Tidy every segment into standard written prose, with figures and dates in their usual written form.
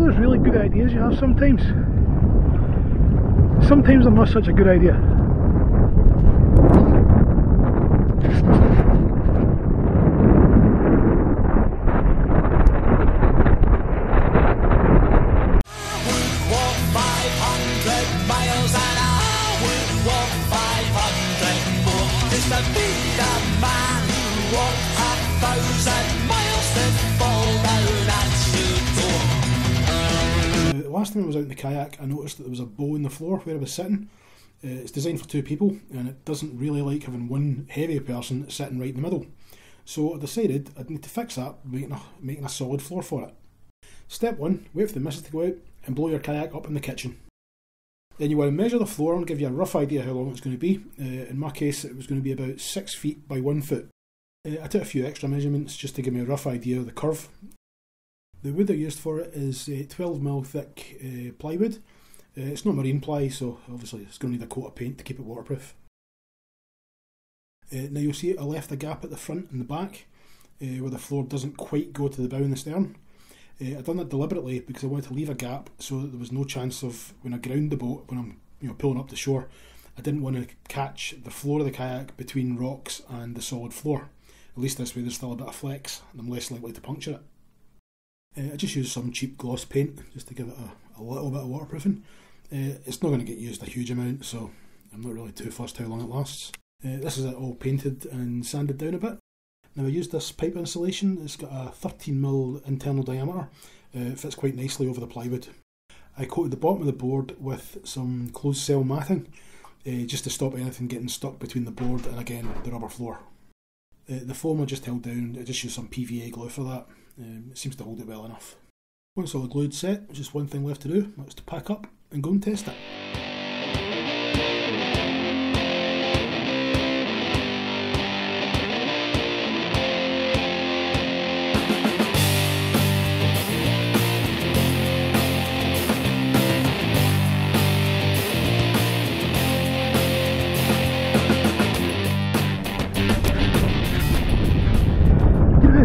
those really good ideas you have sometimes? Sometimes they're not such a good idea. Last time I was out in the kayak, I noticed that there was a bow in the floor where I was sitting. It's designed for two people, and it doesn't really like having one heavy person sitting right in the middle. So I decided I'd need to fix that, making a solid floor for it. Step 1, wait for the mist to go out and blow your kayak up in the kitchen. Then you want to measure the floor and give you a rough idea how long it's going to be. In my case, it was going to be about 6 feet by 1 foot. I took a few extra measurements just to give me a rough idea of the curve. The wood I used for it is 12mm thick plywood. It's not marine ply, so obviously it's going to need a coat of paint to keep it waterproof. Now you'll see I left a gap at the front and the back where the floor doesn't quite go to the bow and the stern. I've done that deliberately because I wanted to leave a gap so that there was no chance of, when I ground the boat, when I'm pulling up the shore, I didn't want to catch the floor of the kayak between rocks and the solid floor. At least this way there's still a bit of flex and I'm less likely to puncture it. I just used some cheap gloss paint just to give it a little bit of waterproofing. It's not going to get used a huge amount, so I'm not really too fussed how long it lasts. This is it all painted and sanded down a bit. Now I used this pipe insulation. It's got a 13mm internal diameter. It fits quite nicely over the plywood. I coated the bottom of the board with some closed cell matting just to stop anything getting stuck between the board and, again, the rubber floor. The foam I just held down. I just used some PVA glue for that. It seems to hold it well enough. Once all the glued set, just one thing left to do. That's to pack up and go and test it.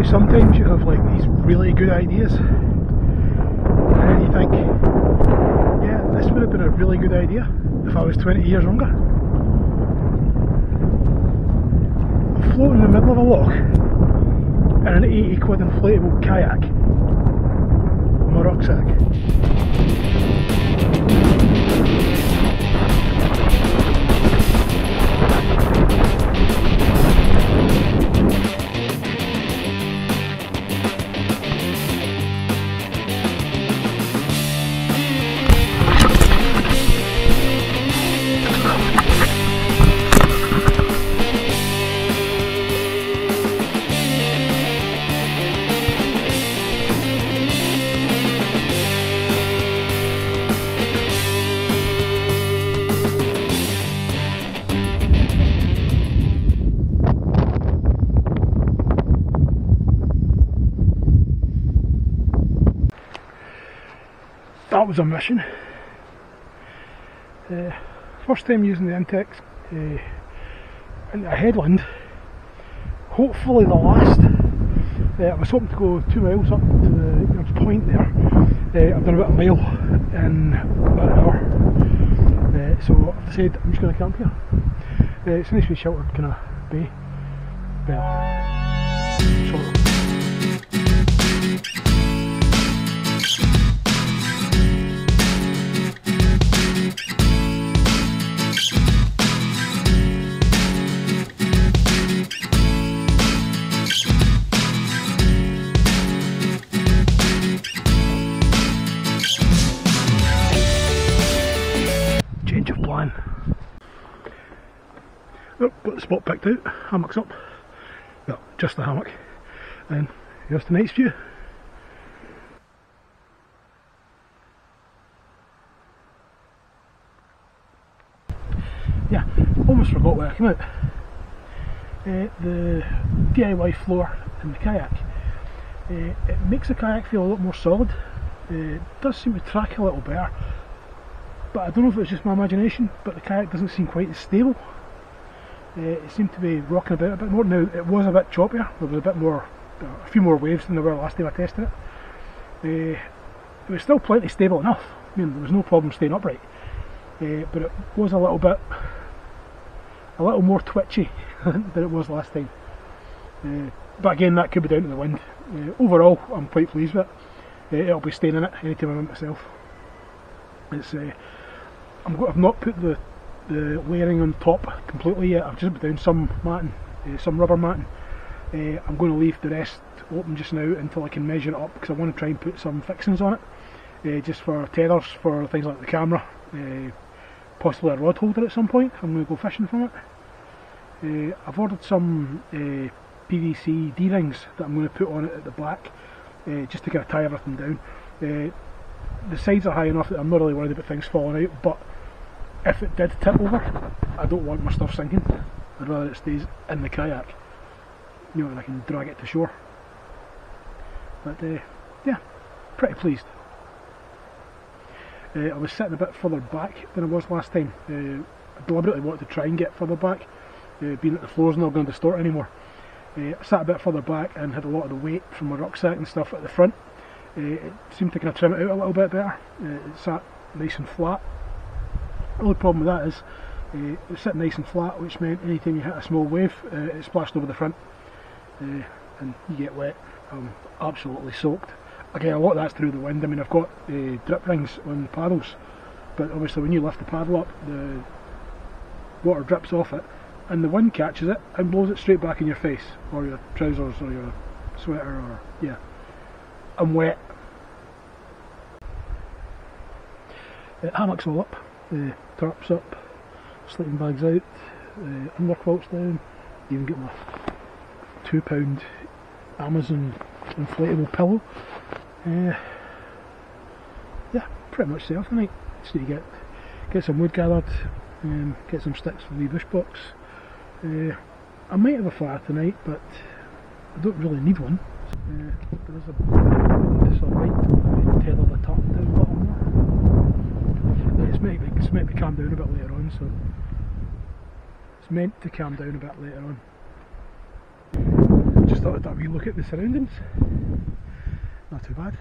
Sometimes you have like these really good ideas and you think, yeah, this would have been a really good idea if I was 20 years younger. I'm floating in the middle of a loch in an 80 quid inflatable kayak with my rucksack. That was a mission. First time using the Intex in a headland. Hopefully the last. I was hoping to go 2 miles up to the point there. I've done about a mile in about an hour. So I've decided I'm just going to camp here. It's a nice wee sheltered kind of bay. Well, sort of. Oh, got the spot picked out, hammock's up. Well, just the hammock. And here's the night's view. Yeah, almost forgot where I came out. The DIY floor in the kayak. It makes the kayak feel a lot more solid. It does seem to track a little better. But I don't know if it's just my imagination, but the kayak doesn't seem quite as stable. It seemed to be rocking about a bit more. Now, it was a bit choppier. There was a few more waves than there were last time I tested it. it was still plenty stable enough. I mean, there was no problem staying upright, but it was a little more twitchy than it was last time. But again, that could be down to the wind. Overall, I'm quite pleased with it. It'll be staying in it anytime I'm in myself. It's I've not put the layering on top completely yet. I've just put down some matting, some rubber matting. I'm going to leave the rest open just now until I can measure it up, because I want to try and put some fixings on it, just for tethers for things like the camera, possibly a rod holder at some point. I'm going to go fishing from it. I've ordered some PVC D-rings that I'm going to put on it at the back, just to kind of tie everything down. The sides are high enough that I'm not really worried about things falling out, but if it did tip over, I don't want my stuff sinking. I'd rather it stays in the kayak, you know, and I can drag it to shore. But yeah, pretty pleased. I was sitting a bit further back than I was last time. I deliberately wanted to try and get further back, being that the floor's not going to distort anymore. I sat a bit further back and had a lot of the weight from my rucksack and stuff at the front. It seemed to kind of trim it out a little bit better. It sat nice and flat. The only problem with that is it sat nice and flat, which meant anytime you hit a small wave, it splashed over the front, and you get wet. I'm absolutely soaked. Again, a lot of that's through the wind. I mean, I've got drip rings on the paddles, but obviously when you lift the paddle up, the water drips off it, and the wind catches it and blows it straight back in your face, or your trousers, or your sweater, or yeah. I'm wet. Hammock's all up, tarps up, sleeping bags out, underquilts down, even get my £2 Amazon inflatable pillow. Yeah, pretty much set off tonight. Just need to get some wood gathered, get some sticks for the bush box. I might have a fire tonight, but I don't really need one. There is a bit of wind, so I might tether the tarp down a little more. It's meant to calm down a bit later on, so it's meant to calm down a bit later on. Just thought I'd have a wee look at the surroundings. Not too bad.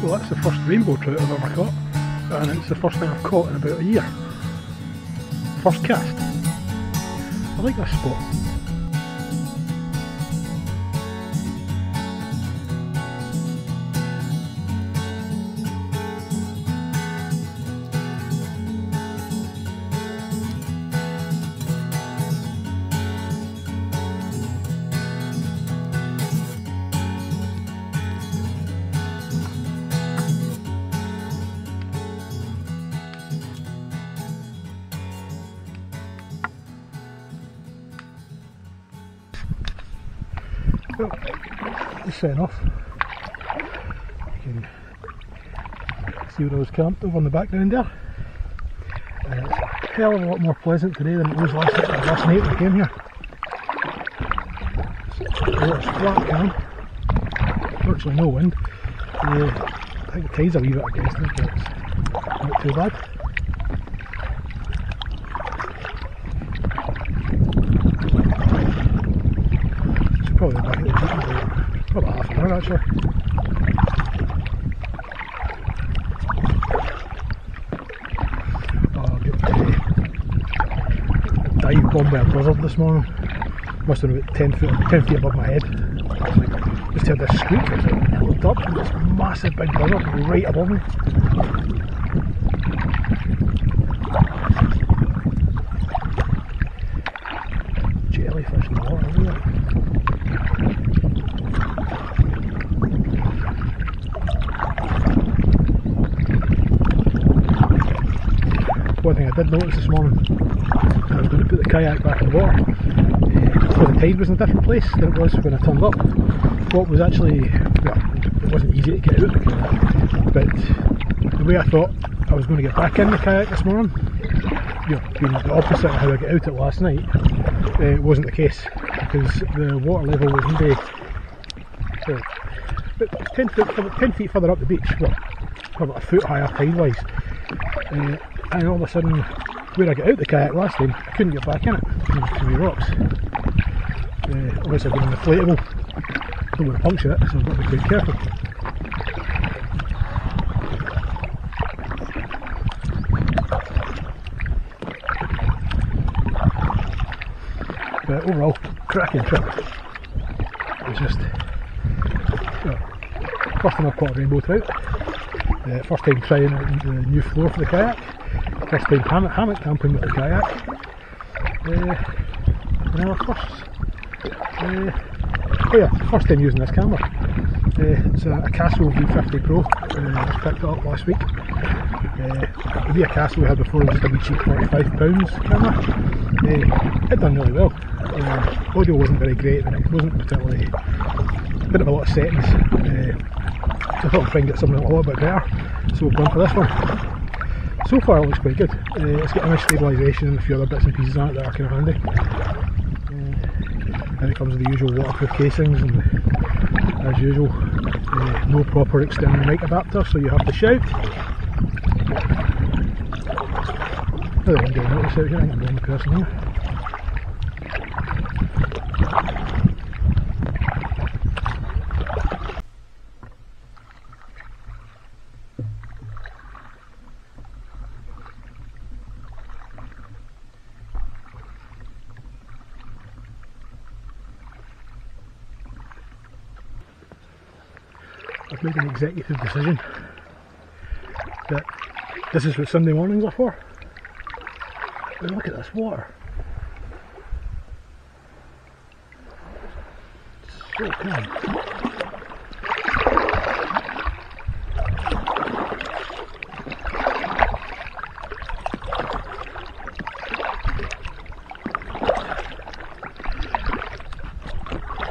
Well, that's the first rainbow trout I've ever caught, and it's the first thing I've caught in about a year. First cast. I like this spot. Well, just setting off. You can see where I was camped over in the background there. It's a hell of a lot more pleasant today than it was last night when I came here. It's flat calm, virtually no wind. I think the tide's a wee bit against it, but it's not too bad. Probably back at the beach in about half an hour actually. Oh, I got dived on by a blizzard this morning. Must have been about 10 feet above my head. Just heard this squeak as it looked up, and this massive big blizzard right above me. Jellyfish in the water everywhere. One thing I did notice this morning, I was going to put the kayak back in the water before the tide was in a different place than it was when I turned up. What was actually, well, it wasn't easy to get out of the kayak, but the way I thought I was going to get back in the kayak this morning, you know, being the opposite of how I got out it last night, it wasn't the case, because the water level was maybe about 10 feet further up the beach, well, about a foot higher tide-wise. And all of a sudden, where I got out the kayak last time, I couldn't get back in it. There was too many rocks. Obviously I've got an inflatable, don't want to puncture it, so I've got to be quite careful. But overall, cracking trip. It was just, first time I've caught a rainbow trout. First time trying the new floor for the kayak. First time hammock camping with the kayak. First time using this camera. It's a Castle V50 Pro. I just picked it up last week. The Via Castle we had before was just a wee cheap £45 camera. It done really well. Audio wasn't very great, and it wasn't particularly, didn't have a lot of settings. So I thought I'd try and get something a little bit better, so we've gone for this one. So far it looks quite good. It's got image stabilisation and a few other bits and pieces on it that are kind of handy. And it comes with the usual waterproof casings, and as usual, no proper external mic adapter, so you have to shout. I don't think I'll notice out here, I think I'm the only person here. I've made an executive decision that this is what Sunday mornings are for. And look at this water. It's so calm.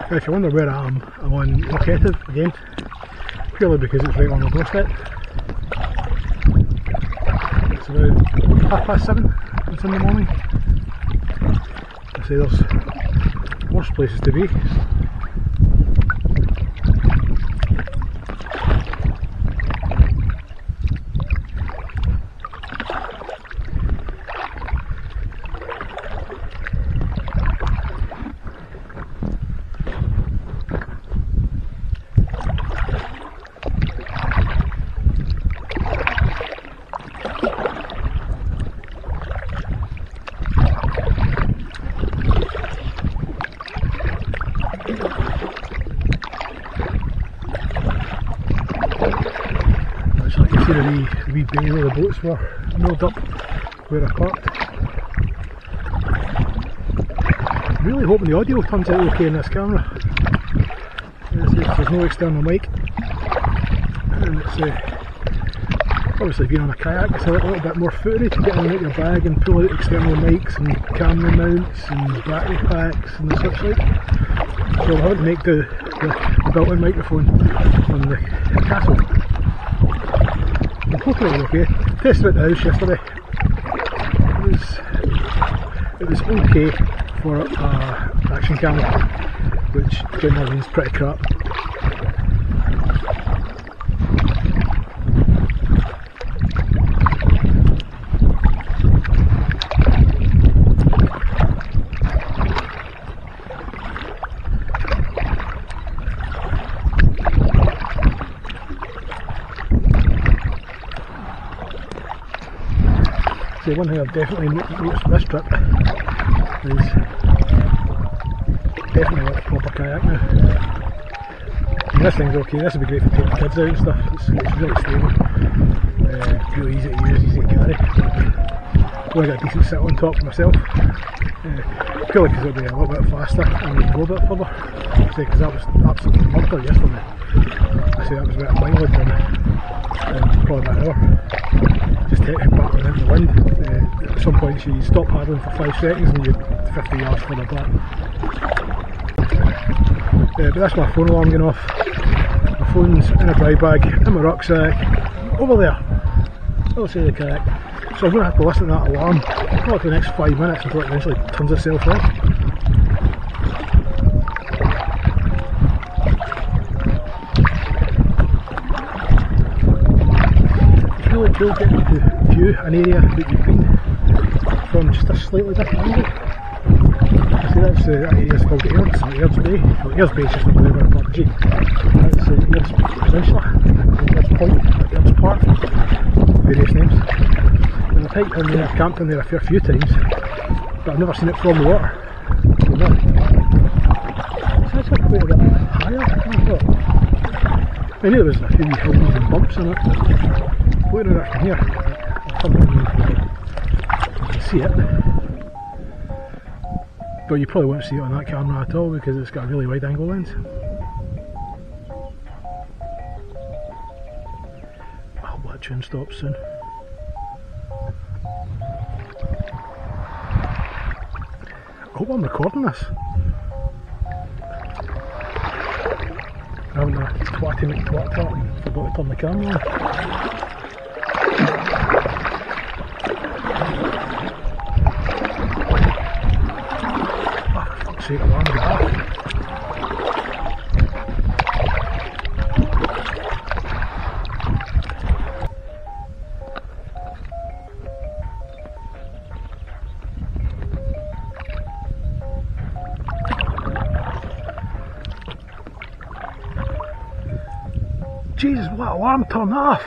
Now if you wonder where I am, I'm on Loch Etive again. Purely because it's right on the doorstep. It's about 7:30 on Sunday morning. I say there's worse places to be. see the wee bay where the boats were moored up where I parked. I'm really hoping the audio turns out okay in this camera. There's no external mic, and it's obviously being on a kayak, it's a little bit more footy to get in and out your bag and pull out external mics and camera mounts and battery packs and the such like. So I had to make the built-in microphone on the castle. I'm hoping it was okay. Tested it at the house yesterday. It was okay for action camera, which generally means pretty crap. So one thing I've definitely noticed this trip is definitely like a proper kayak now. And this thing's okay, this would be great for taking kids out and stuff. It's really stable, really easy to use, easy to carry. I've only got a decent sit on top for myself, purely because it'll be a little bit faster and we can go a bit further. Because that was absolutely monster yesterday. I say that was about a mileage in probably about an hour. Just battling into the wind. At some points you stop paddling for 5 seconds and you're 50 yards further back. But that's my phone alarm going off. My phone's in a dry bag, in my rucksack, over there, other side of the kayak. So I'm going to have to listen to that alarm probably for the next 5 minutes until it eventually turns itself off. Really cool getting to view an area that you've been from just a slightly different angle. See, that's that area's called Aird's Bay. Well, Aird's Bay is just over there by Park G. That's Aird's Peninsula, Aird's Point, Aird's Park, various names. And I've hiked in there, I've camped in there a fair few times, but I've never seen it from the water. So no. It's actually quite a bit higher than I thought. I knew there was a few hills and bumps in it. Where are it from here? I'll come in and you can see it. But you probably won't see it on that camera at all because it's got a really wide angle lens. I hope that tune stops soon. I hope I'm recording this. I haven't done a twatty McTwat talk and forgot to turn the camera on. Sake, alarm go off. Jesus, what alarm turned off?